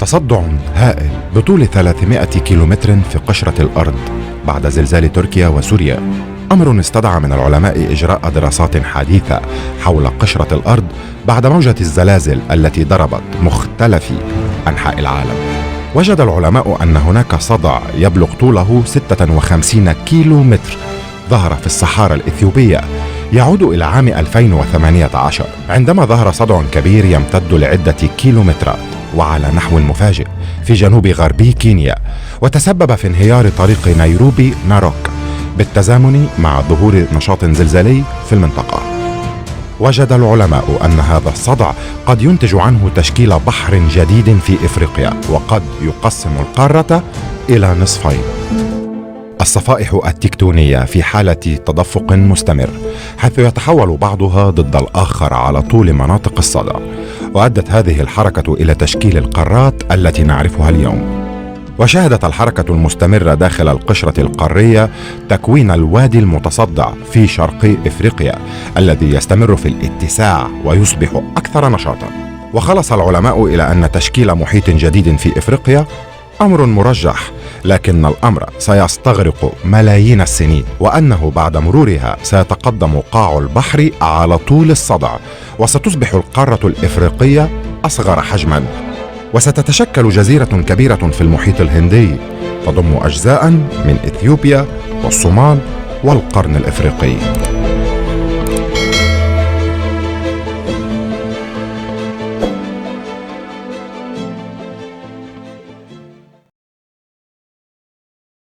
تصدع هائل بطول 300 كيلومتر في قشرة الأرض بعد زلزال تركيا وسوريا، أمر استدعى من العلماء إجراء دراسات حديثة حول قشرة الأرض بعد موجة الزلازل التي ضربت مختلف أنحاء العالم. وجد العلماء أن هناك صدع يبلغ طوله 56 كيلومتر ظهر في الصحارى الإثيوبية، يعود إلى عام 2018 عندما ظهر صدع كبير يمتد لعدة كيلومترات وعلى نحو مفاجئ في جنوب غربي كينيا، وتسبب في انهيار طريق نيروبي ناروك بالتزامن مع ظهور نشاط زلزالي في المنطقة. وجد العلماء أن هذا الصدع قد ينتج عنه تشكيل بحر جديد في إفريقيا، وقد يقسم القارة إلى نصفين. الصفائح التكتونية في حالة تدفق مستمر، حيث يتحول بعضها ضد الآخر على طول مناطق الصدع، وأدت هذه الحركة إلى تشكيل القارات التي نعرفها اليوم. وشهدت الحركة المستمرة داخل القشرة القارية تكوين الوادي المتصدع في شرق إفريقيا الذي يستمر في الاتساع ويصبح أكثر نشاطا. وخلص العلماء إلى أن تشكيل محيط جديد في إفريقيا أمر مرجح، لكن الأمر سيستغرق ملايين السنين، وأنه بعد مرورها سيتقدم قاع البحر على طول الصدع، وستصبح القارة الإفريقية أصغر حجما، وستتشكل جزيرة كبيرة في المحيط الهندي تضم أجزاء من إثيوبيا والصومال والقرن الإفريقي.